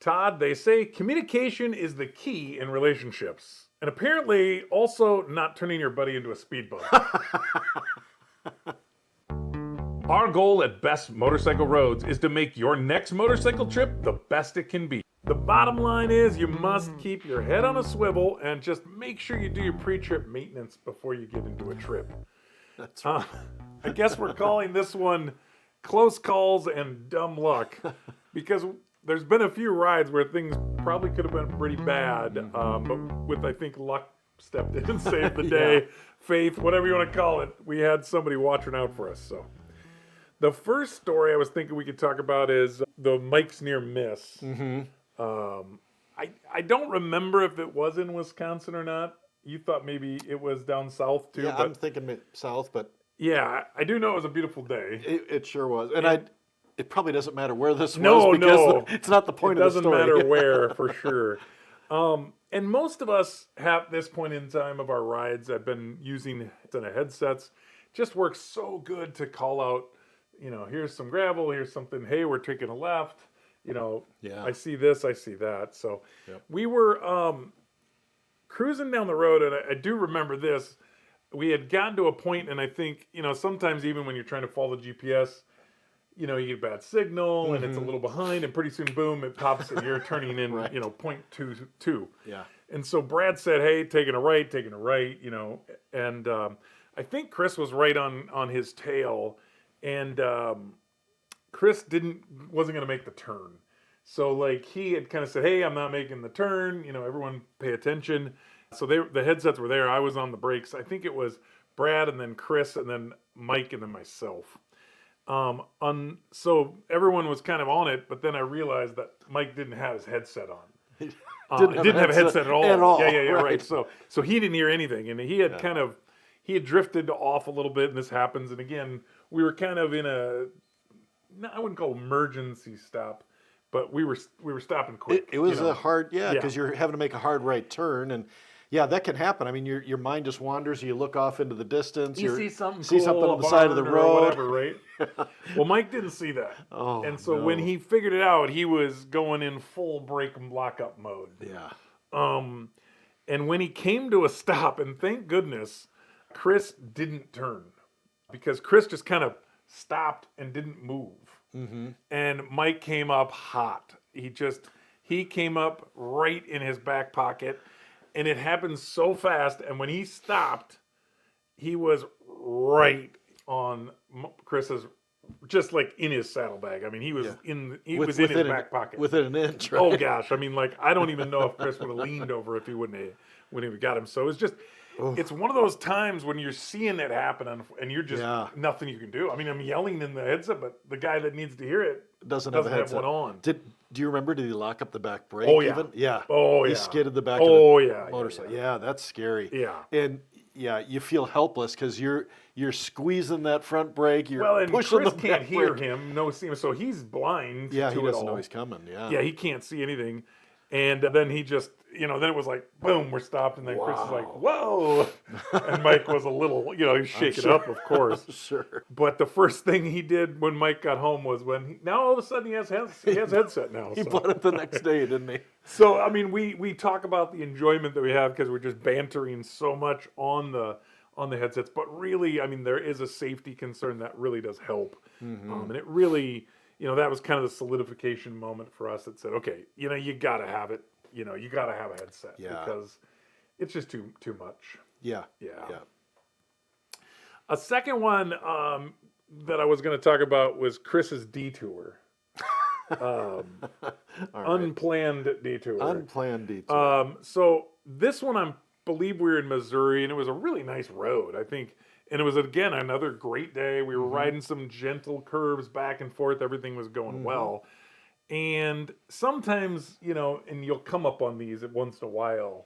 Todd, they say communication is the key in relationships. And apparently also not turning your buddy into a speed bump. Our goal at Best Motorcycle Roads is to make your next motorcycle trip the best it can be. The bottom line is you must keep your head on a swivel and just make sure you do your pre-trip maintenance before you get into a trip. That's right. I guess we're calling this one Close Calls and Dumb Luck because there's been a few rides where things probably could have been pretty bad, but with, I think, luck stepped in and saved the day, faith, whatever you want to call it. We had somebody watching out for us, so. The first story I was thinking we could talk about is the Mike's near miss. I don't remember if it was in Wisconsin or not. You thought maybe it was down south too. Yeah, but I'm thinking south, but yeah, I do know it was a beautiful day. it sure was. And it probably doesn't matter where this was No, because it's not the point of the story. It doesn't matter where, for sure. And most of us at this point in time of our rides, I've been using Sena headsets. Just works so good to call out, here's some gravel, here's something, hey, we're taking a left. I see this, I see that. So we were cruising down the road, and I do remember this. We had gotten to a point, and I think, sometimes even when you're trying to follow the GPS, you get a bad signal, and it's a little behind, and pretty soon, boom, it pops, and you're turning in, Right. 0.22. Yeah. And so Brad said, hey, taking a right, and I think Chris was right on his tail, and Chris wasn't going to make the turn. So he had kind of said, hey, I'm not making the turn, everyone pay attention. So the headsets were there. I was on the brakes. I think it was Brad and then Chris and then Mike and then myself. So everyone was kind of on it, but then I realized that Mike didn't have his headset on. Didn't have a headset at all. Yeah, right. So he didn't hear anything, and he had he had drifted off a little bit, and this happens. And again, we were kind of in I wouldn't call emergency stop, but we were stopping quick. It was a hard, because you're having to make a hard right turn, and that can happen. I mean, your mind just wanders. You look off into the distance. You see something cool, on the side of the road, or whatever, right? Well, Mike didn't see that, and so when he figured it out, he was going in full brake and lock up mode. Yeah. And when he came to a stop, and thank goodness, Chris didn't turn, because Chris just kind of stopped and didn't move. And Mike came up hot. He came up right in his back pocket, and it happened so fast. And when he stopped, he was right on Chris's, just in his saddlebag. I mean, he was in his back pocket within an inch. Right? Oh gosh, I mean, I don't even know if Chris would have leaned over if he wouldn't have got him. So it's just. It's one of those times when you're seeing it happen and you're just nothing you can do. I mean, I'm yelling in the headset, but the guy that needs to hear it doesn't have one on. Do you remember? Did he lock up the back brake? Oh yeah. Even? Yeah. Oh yeah. He skidded the back of the motorcycle. Yeah. That's scary. Yeah. And you feel helpless because you're squeezing that front brake. You're and pushing Chris the can't back hear brake. him, so he's blind. Yeah, to he it doesn't all. know he's coming. Yeah. Yeah, he can't see anything. And then he just, then it was like, boom, we're stopped. And then Chris is like, whoa. And Mike was a little, he's shaking up, of course. Sure. But the first thing he did when Mike got home was now all of a sudden he has headset now. He bought it the next day, didn't he? So, I mean, we talk about the enjoyment that we have because we're just bantering so much on the headsets. But really, I mean, there is a safety concern that really does help. And it really... that was kind of the solidification moment for us that said, okay, you got to have it. You got to have a headset because it's just too much. Yeah. A second one that I was going to talk about was Chris's Detour. Unplanned Detour. Unplanned Detour. So this one, I believe we were in Missouri, and it was a really nice road, I think. And it was, again, another great day. We were riding some gentle curves back and forth. Everything was going well. And sometimes, and you'll come up on these once in a while,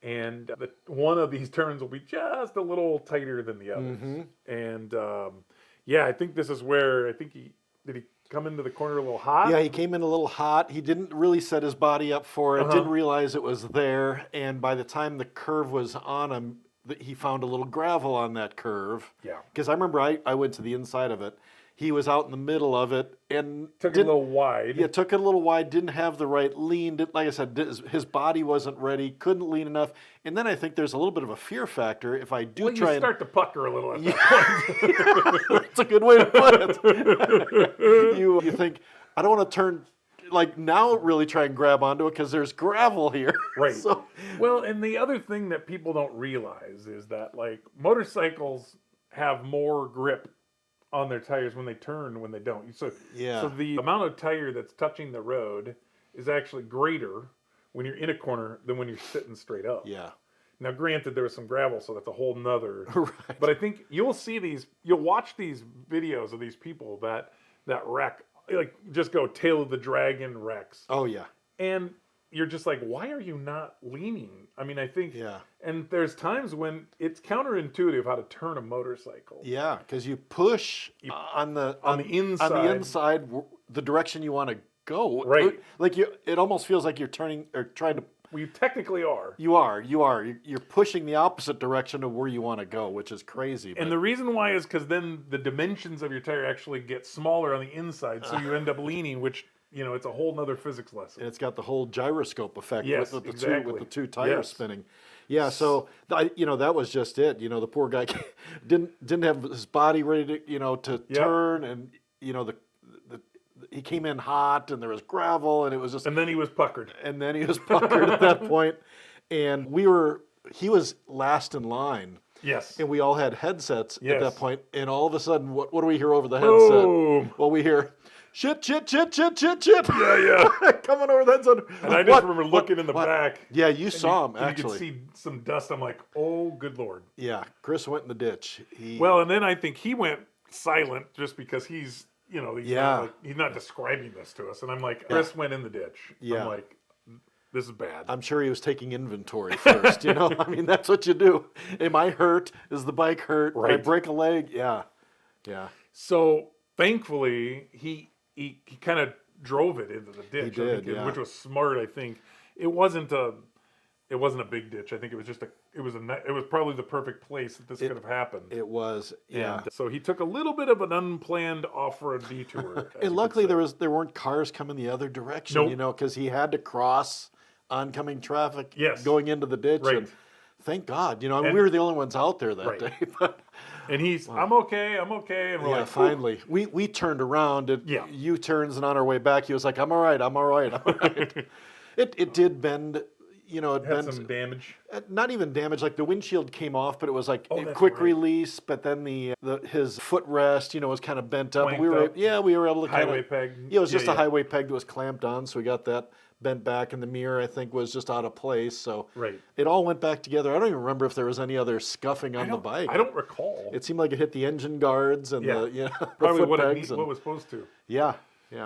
and one of these turns will be just a little tighter than the others. And, I think this is where, did he come into the corner a little hot? Yeah, he came in a little hot. He didn't really set his body up for it, didn't realize it was there. And by the time the curve was on him, he found a little gravel on that curve. Yeah. Because I remember I went to the inside of it. he was out in the middle of it and Took it a little wide. Yeah, took it a little wide, didn't have the right lean. Like I said, his body wasn't ready, couldn't lean enough. And then I think there's a little bit of a fear factor. If I do Well, try you and... start to pucker a little at that point. That's a good way to put it. You think, I don't want to turn, like now really try and grab onto it because there's gravel here. Right. So, well, and the other thing that people don't realize is that like motorcycles have more grip on their tires when they turn when they don't. So the amount of tire that's touching the road is actually greater when you're in a corner than when you're sitting straight up. Yeah. Now, granted, there was some gravel, so that's a whole nother. Right. But I think you'll watch these videos of these people that wreck, like just go tail of the dragon wrecks. Oh yeah. And you're just like, why are you not leaning? I mean, I think, Yeah. And there's times when it's counterintuitive how to turn a motorcycle. Yeah, because you push on the inside the direction you want to go. Right. Like it almost feels like you're turning or trying to. Well, you technically are. You are. You're pushing the opposite direction of where you want to go, which is crazy. And the reason why is because then the dimensions of your tire actually get smaller on the inside, so you end up leaning, which, it's a whole nother physics lesson. And it's got the whole gyroscope effect yes, with exactly. the two tires spinning. Yeah, so that was just it. The poor guy didn't have his body ready to turn, and he came in hot, and there was gravel, and it was just. And then he was puckered. And then he was puckered at that point, and he was last in line. Yes. And we all had headsets at that point, and all of a sudden, what do we hear over the Boom. headset? Well, we hear. Shit. Yeah. Coming over that side. And I just remember looking in the back. Yeah, you saw him, actually. You could see some dust. I'm like, oh, good Lord. Yeah, Chris went in the ditch. Well, and then I think he went silent just because he's not describing this to us. And I'm like, Chris went in the ditch. Yeah. I'm like, this is bad. I'm sure he was taking inventory first, I mean, that's what you do. Am I hurt? Is the bike hurt? Right. Did I break a leg? Yeah. So, thankfully, he kind of drove it into the ditch. He did, which was smart, I think. It wasn't a big ditch. I think it was it was probably the perfect place that this could have happened. It was, yeah. And so he took a little bit of an unplanned off-road detour. And luckily there weren't cars coming the other direction, because he had to cross oncoming traffic going into the ditch. Right. And thank God, we were the only ones out there that day. But, and he's, I'm okay. And we're like, finally. We turned around at U-turns, and on our way back, he was like, I'm all right. It did bend, it had some damage. Not even damage, like the windshield came off, but it was like a quick release, but then his footrest, was kind of bent up. Clanked We were up. able to highway peg. Yeah, it was just a highway peg that was clamped on, so we got that bent back, and the mirror, I think, was just out of place. So it all went back together. I don't even remember if there was any other scuffing on the bike. I don't recall. It seemed like it hit the engine guards and the probably foot what pegs what was supposed to. Yeah.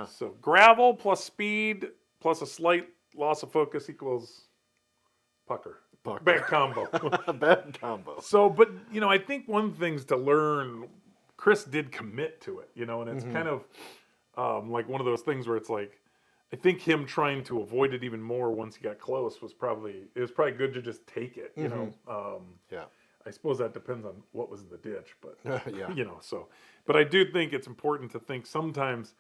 So gravel plus speed plus a slight loss of focus equals pucker. Bad combo. Bad combo. So, but I think one thing's to learn. Chris did commit to it, and it's kind of like one of those things where it's like, I think him trying to avoid it even more once he got close was probably good to just take it, I suppose that depends on what was in the ditch, but but I do think it's important to think sometimes,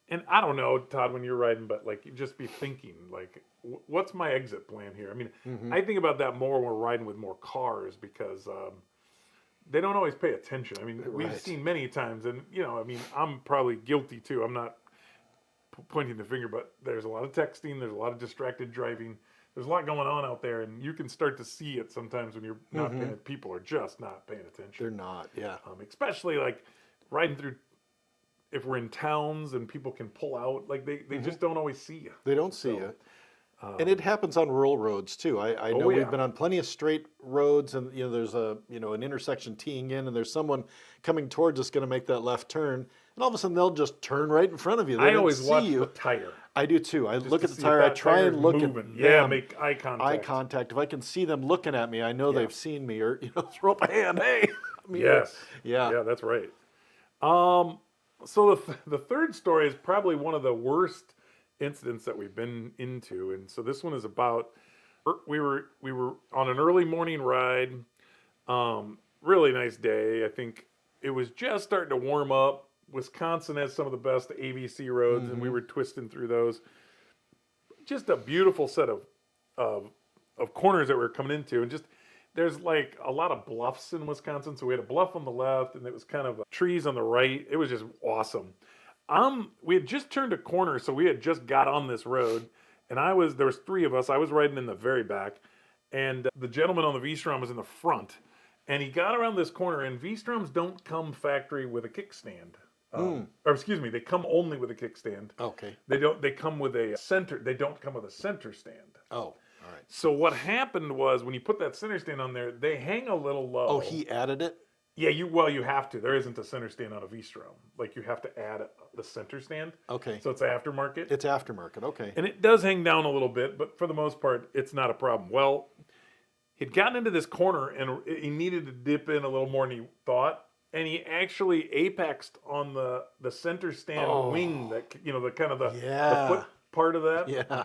and I don't know, Todd, when you're riding, but like you just be thinking like, what's my exit plan here? I mean, I think about that more when we're riding with more cars because they don't always pay attention. I mean, we've seen many times, and I'm probably guilty too. I'm not pointing the finger, but there's a lot of texting, there's a lot of distracted driving, there's a lot going on out there, and you can start to see it sometimes when you're not paying. People are just not paying attention. They're not, especially like riding through, if we're in towns and people can pull out, like they just don't always see you. They don't see you. And it happens on rural roads too. I know we've been on plenty of straight roads, and there's an intersection teeing in, and there's someone coming towards us going to make that left turn, and all of a sudden they'll just turn right in front of you. They I always watch you. the tire. I do too. I Just look to at the see tire. if I that try and tire's look moving. at them. Make eye contact. Eye contact. If I can see them looking at me, I know they've seen me, or throw up a hand. Hey. Yes. Yeah. That's right. So the third story is probably one of the worst incidents that we've been into, and so this one is about we were on an early morning ride, really nice day. I think it was just starting to warm up, Wisconsin has some of the best AVC roads, and we were twisting through those. Just a beautiful set of corners that we were coming into, and just there's like a lot of bluffs in Wisconsin. So we had a bluff on the left, and it was kind of trees on the right. It was just awesome. We had just turned a corner, so we had just got on this road, and there was three of us. I was riding in the very back, and the gentleman on the V-Strom was in the front, and he got around this corner, and V-Stroms don't come factory with a kickstand. Or excuse me, they come only with a kickstand. Okay. They come with a center. They don't come with a center stand. Oh, all right. So what happened was when you put that center stand on there, they hang a little low. Oh, he added it? Yeah, you have to. There isn't a center stand on a V-Strom. Like you have to add the center stand. Okay. So it's aftermarket. It's aftermarket. Okay. And it does hang down a little bit, but for the most part, it's not a problem. Well, he'd gotten into this corner and he needed to dip in a little more than he thought. And he actually apexed on the center stand wing, that the kind of the foot part of that. Yeah.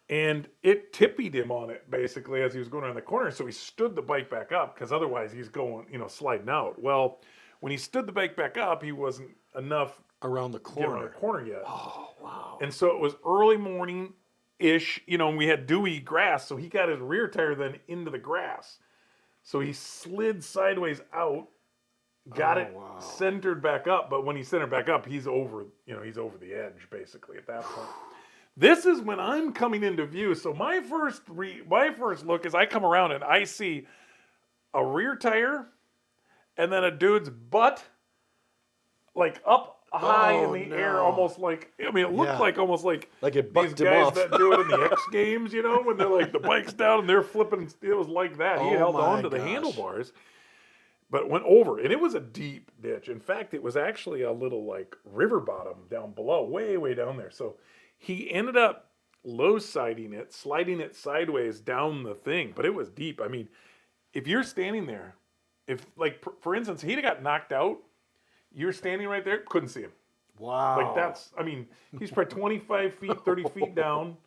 And it tippied him on it basically as he was going around the corner. So he stood the bike back up because otherwise he's going, sliding out. Well, when he stood the bike back up, he wasn't enough around the corner. Around the corner yet. Oh, wow. And so it was early morning-ish, and we had dewy grass. So he got his rear tire then into the grass. So he slid sideways out. Got it centered back up, but when he centered back up, he's over the edge basically at that point. This is when I'm coming into view. So my first look is I come around and I see a rear tire and then a dude's butt like up high in the air, almost like, it looked like almost like it these guys that do it in the X Games, when they're like the bike's down and they're flipping. It was like that. He held on to the handlebars. But went over, and it was a deep ditch. In fact, it was actually a little like river bottom down below, way, way down there. So he ended up sliding it sideways down the thing, but it was deep. I mean, if you're standing there, for instance, he'd have got knocked out, you're standing right there, couldn't see him. Wow. He's probably 25 feet, 30 feet down,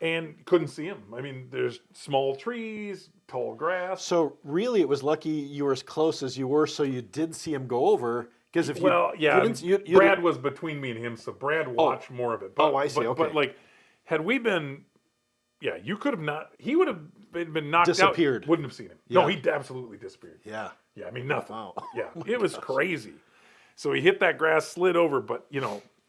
and couldn't see him. I mean, there's small trees, tall grass. So really, it was lucky you were as close as you were, so you did see him go over. Because if Brad was between me and him, so Brad watched more of it. But, I see. Okay. But had we been, you could have not. He would have been knocked disappeared. out. Wouldn't have seen him. Yeah. No, he absolutely disappeared. Yeah. Yeah. I mean, nothing. Wow. Yeah. It was crazy. So he hit that grass, slid over, but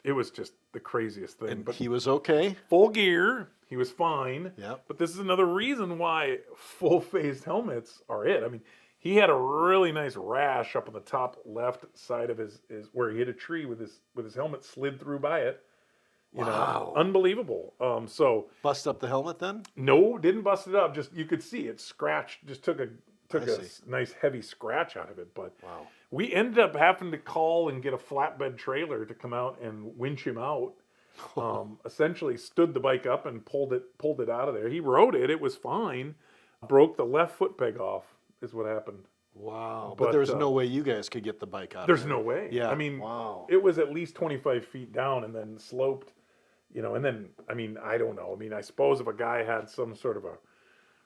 it was just the craziest thing. But he was okay. Full gear. He was fine. Yeah. But this is another reason why full-faced helmets are it. I mean, he had a really nice rash up on the top left side of his where he hit a tree with his helmet slid through by it. Wow. Unbelievable. So bust up the helmet then? No, didn't bust it up. Just you could see it scratched. Just took a nice heavy scratch out of it. But wow. We ended up having to call and get a flatbed trailer to come out and winch him out. Essentially stood the bike up and pulled it out of there. He rode it. It was fine. Broke the left foot peg off is what happened. Wow. But there's no way you guys could get the bike out of there. There's no way. Yeah. I mean, wow. It was at least 25 feet down and then sloped, and then, I mean, I don't know. I mean, I suppose if a guy had some sort of a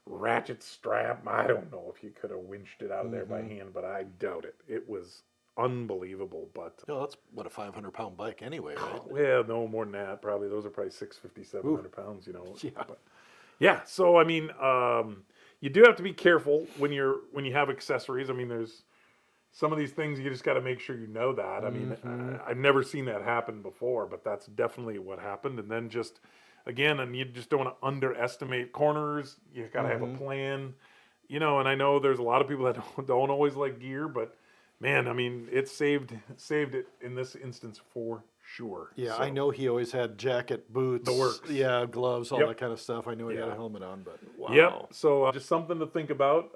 ratchet strap, I don't know if you could have winched it out of there by hand, but I doubt it. It was unbelievable, but that's what, a 500-pound bike anyway, right? Yeah, no more than that. Probably those are probably 650, 700 pounds. Yeah. But, yeah. So I mean, you do have to be careful when you have accessories. I mean, there's some of these things you just got to make sure you know that. I mean, I've never seen that happen before, but that's definitely what happened. And then just again, and you just don't want to underestimate corners. You got to have a plan. And I know there's a lot of people that don't always like gear, but man, I mean, it saved it in this instance for sure. Yeah, so, I know he always had jacket, boots, the works. Yeah, gloves, all that kind of stuff. I know he had a helmet on, but wow. Yep. So just something to think about.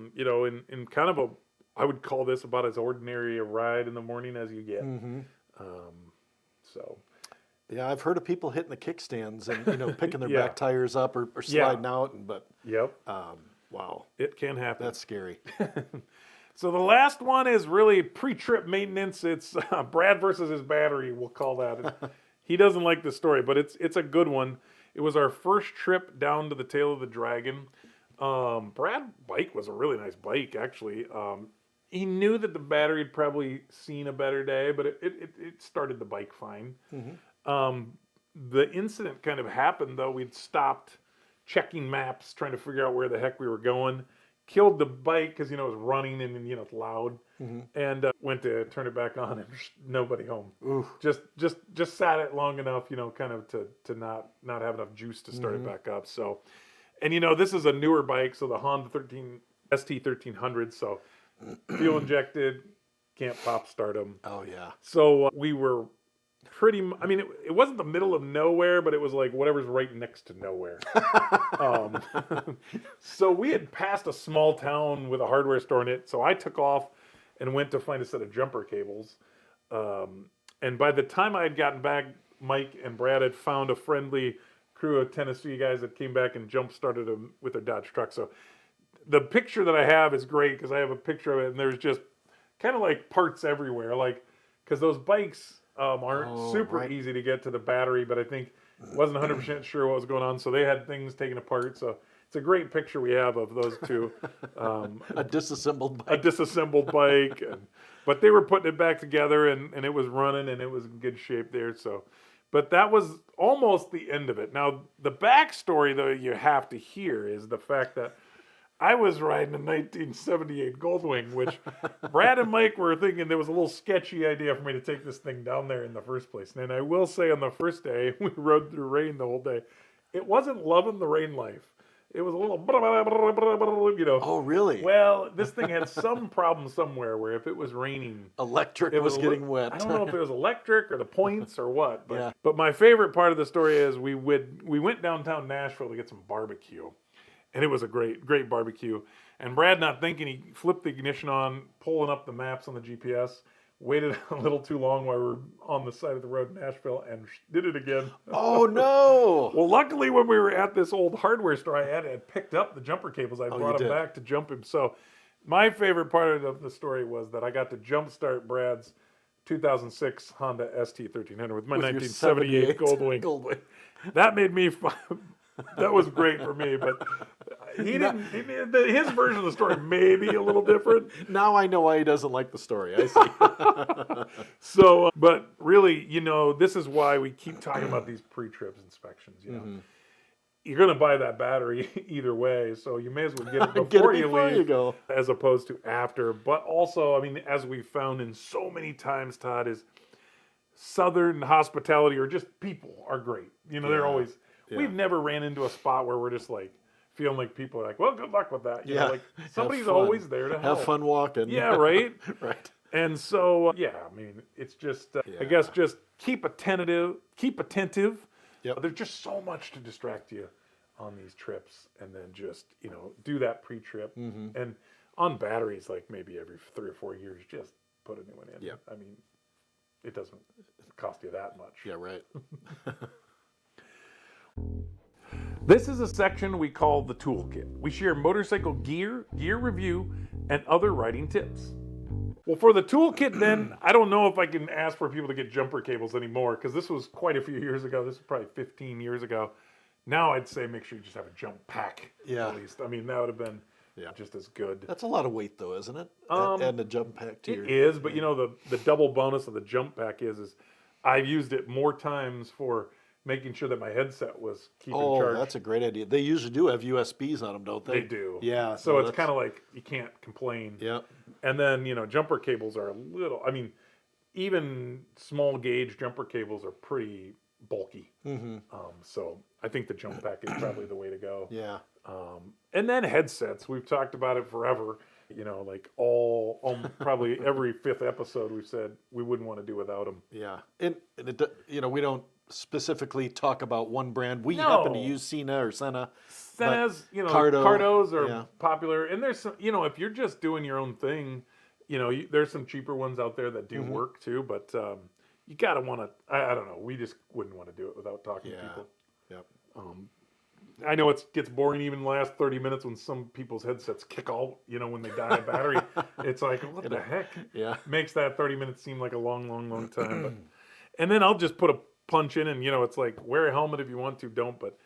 In kind of I would call this about as ordinary a ride in the morning as you get. So. Yeah, I've heard of people hitting the kickstands and picking their back tires up or sliding out, but wow, it can happen. That's scary. So the last one is really pre-trip maintenance. It's Brad versus his battery, we'll call that. He doesn't like the story, but it's a good one. It was our first trip down to the Tail of the Dragon. Brad's bike was a really nice bike, actually. he knew that the battery had probably seen a better day, but it started the bike fine. The incident kind of happened, though. We'd stopped checking maps, trying to figure out where the heck we were going. Killed the bike because, it was running and, it's loud. And went to turn it back on and nobody home. Oof. Just sat it long enough, kind of to not have enough juice to start it back up. So, and, this is a newer bike, so the Honda ST 1300, so fuel injected, can't pop start them. Oh, yeah. So we were it wasn't the middle of nowhere, but it was like whatever's right next to nowhere. So we had passed a small town with a hardware store in it, so I took off and went to find a set of jumper cables. And by the time I had gotten back, Mike and Brad had found a friendly crew of Tennessee guys that came back and jump started them with their Dodge truck. So the picture that I have is great because I have a picture of it, and there's just kind of like parts everywhere, like because those bikes aren't super easy to get to the battery, but I think wasn't 100% sure what was going on, so they had things taken apart. So it's a great picture we have of those two. A disassembled bike. A disassembled bike, but they were putting it back together, and it was running, and it was in good shape there. So, but that was almost the end of it. Now the backstory, though, you have to hear is the fact that I was riding a 1978 Goldwing, which Brad and Mike were thinking there was a little sketchy idea for me to take this thing down there in the first place. And I will say on the first day, we rode through rain the whole day. It wasn't loving the rain life. It was a little, Oh, really? Well, this thing had some problem somewhere where if it was raining, Electric was getting wet. I don't know if it was electric or the points or what. But my favorite part of the story is we went downtown Nashville to get some barbecue. And it was a great barbecue. And Brad, not thinking, he flipped the ignition on, pulling up the maps on the GPS, waited a little too long while we were on the side of the road in Nashville, and did it again. Oh, no. Well, luckily, when we were at this old hardware store, I had picked up the jumper cables. I brought them back to jump him. So my favorite part of the story was that I got to jumpstart Brad's 2006 Honda ST 1300 with my 1978 Goldwing. That made me fun. That was great for me, but his version of the story may be a little different. Now I know why he doesn't like the story. I see. So, but really, this is why we keep talking about these pre-trip inspections. You're going to buy that battery either way, so you may as well get it before you leave, as opposed to after. But also, as we found in so many times, Todd, is Southern hospitality or just people are great. They're always. Yeah. We've never ran into a spot where we're just like feeling like people are like, well, good luck with that. Somebody's always there to help. Have fun walking. Yeah, right. Right. And so, it's just, I guess, just keep attentive. Yep. There's just so much to distract you on these trips, and then just do that pre-trip. And on batteries, like maybe every 3 or 4 years, just put a new one in. Yep. It doesn't cost you that much. Yeah, right. This is a section we call the Toolkit. We share motorcycle gear review, and other riding tips. Well, for the Toolkit then, I don't know if I can ask for people to get jumper cables anymore, because this was quite a few years ago. This was probably 15 years ago. Now I'd say make sure you just have a jump pack, at least. That would have been just as good. That's a lot of weight, though, isn't it? And a jump pack, too. It is, but the double bonus of the jump pack is I've used it more times for making sure that my headset was keeping charged. Oh, that's a great idea. They usually do have USBs on them, don't they? They do. Yeah. So it's kind of like you can't complain. Yeah. And then, jumper cables are a little, even small gauge jumper cables are pretty bulky. So I think the jump pack is probably the way to go. Yeah. And then headsets. We've talked about it forever. Probably every 5th episode we've said we wouldn't want to do without them. Yeah. And we don't specifically talk about one brand. We happen to use Sena. Sena's, Cardos are popular. And there's some, if you're just doing your own thing, there's some cheaper ones out there that do work too. But you got to want to, I don't know. We just wouldn't want to do it without talking to people. Yep. I know it gets boring even the last 30 minutes when some people's headsets kick out, when they die of battery. It's like, what the heck? Yeah. Makes that 30 minutes seem like a long, long, long time. But, and then I'll just put a punch in and, it's like, wear a helmet if you want to, don't. But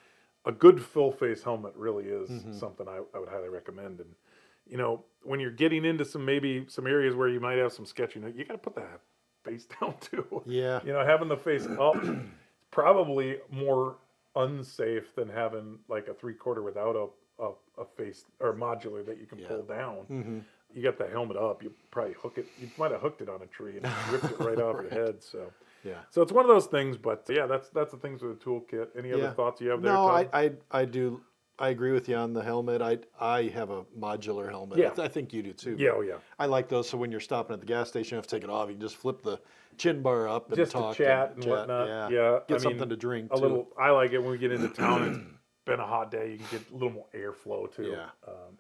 a good full face helmet really is something I would highly recommend. And, when you're getting into some areas where you might have some sketching, you got to put that face down too. Yeah. Having the face up is probably more unsafe than having like a 3/4 without a face or modular that you can pull down. Mm-hmm. You got the helmet up, you probably hook it. You might have hooked it on a tree and ripped it right off your head. So Yeah. So it's one of those things. But yeah, that's the things with the toolkit. Any other thoughts you have there? No, Tom? I do. I agree with you on the helmet. I have a modular helmet. Yeah. I think you do too. Yeah, oh yeah. I like those. So when you're stopping at the gas station, you have to take it off. You can just flip the chin bar up and Just talk to chat and whatnot. Yeah. Get something to drink. A little. I like it when we get into town. It's been a hot day. You can get a little more airflow too. Yeah.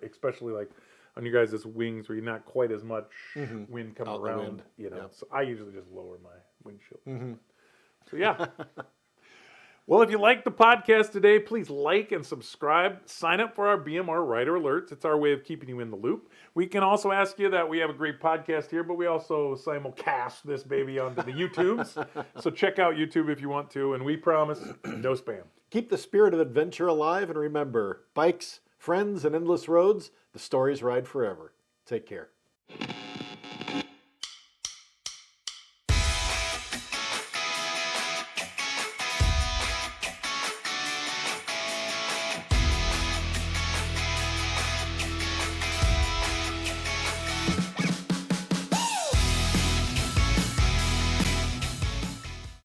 Especially like on you guys' wings where you're not quite as much wind coming Out the around. wind. Yep. So I usually just lower my windshield. Mm-hmm. So yeah. Well, if you like the podcast today, please like and subscribe. Sign up for our BMR Rider Alerts. It's our way of keeping you in the loop. We can also ask you that we have a great podcast here, but we also simulcast this baby onto the YouTubes. So check out YouTube if you want to, and we promise no spam. Keep the spirit of adventure alive, and remember, bikes, friends, and endless roads, the stories ride forever. Take care.